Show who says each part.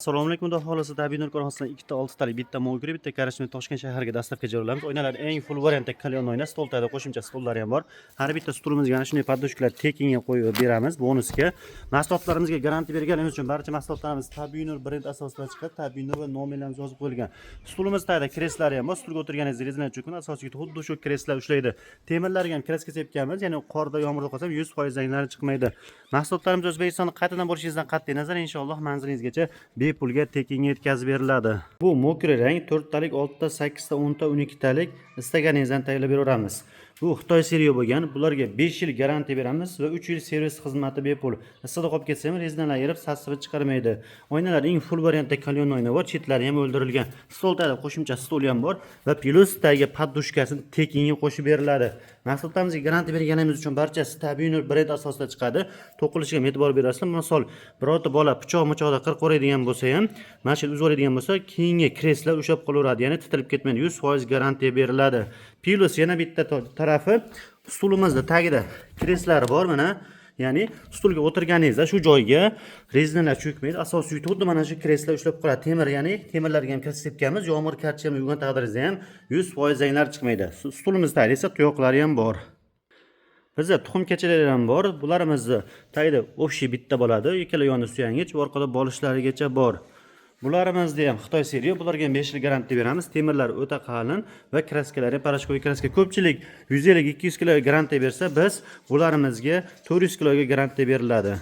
Speaker 1: Assalomu alaykum, xudo xolasa tabiiy nur korxonasidan ikkita 6 talik bitta mo'giri, bitta karashni Toshkent shahriga dastavka jo'rayamiz. O'yinlar eng full variantda kalyon o'yna, stol tagida qo'shimcha stollari ham bor. Har bitta stolimizga ana shunday podoshkalar tekinga qo'yib beramiz bonusga. Mahsulotlarimizga garantiya berganimiz uchun barcha mahsulotlarimiz tabiiy nur brend asosida chiqadi. Tabiiy nur va nomerlarimiz yozib qo'yilgan. Stolimiz tagida kresslari ham bor. Stolga o'tirganingizda rezina cho'kun asosiy xuddi shu kreslar ushlaydi. Temirlarga ham kreska sepganmiz, ya'ni qorda, yomg'irda qolsam 100% zanglari chiqmaydi. Mahsulotlarimiz O'zbekistonda qaytadan borishingizdan qat'iy nazar inshaalloh manzilingizgacha bepulga tekinga yetkazib beriladi. Bu mokri rang 4 talik, 6 ta, 8 ta, 10 ta, 12 talik istaganingizdan tayyorlab beraveramiz. Bu Xitoy seriya bo'lgan. Bularga 5 yil garantiya beramiz va 3 yil servis xizmati bepul. Issiqda qolib ketsa ham rezinalar yirib, sassivi chiqarmaydi. Oynalar eng full variantda kalyon oyna bor, chetlari ham o'ldirilgan. Stol tagida qo'shimcha stol ham bor va plus tagiga podushkasini tekinga qo'shib beriladi. Mahsulotlarimizga garantiya berganimiz uchun barchasi tabiiy nur brend asosida chiqadi. To'qilishiga e'tibor berasizlar. Misol, birorta bola pichoq-michoqda qirq o'raydigan bo'lsa ham, mana shu uzib oladigan bo'lsa, keyingi kreslar ushab qolaveradi, ya'ni titilib ketmaydi. 100% garantiya beriladi. Plus yana bitta tarafi stolimizda tagida kreslari bor mana. Ya'ni stulga o'tirganingizda shu joyga rezinalar cho'kmaydi. Asosiy xuddi mana shu kreslar ushlab qoladi. Temir, ya'ni temirlarga ham kreska sepganmiz. Yomg'ir karcham yurgan taqdiringizda ham 100% zanglar chiqmaydi. Stulimiz tagida esa tuyoqlari ham bor. Bizda tuxum kachalar ham bor. Bularimizni tagida общий bitta bo'ladi. Ikkala yoni suyangich, orqada bolishlarigacha bor. Bularimizni ham Xitoy seriya, bularga ham 5 yil garantiya beramiz. Temirlar o'ta qalin va kraskalari parashkoviy kraska. Ko'pchilik 150-200 kg garantiya bersa, biz bularimizga 400 kg garantiya beriladi.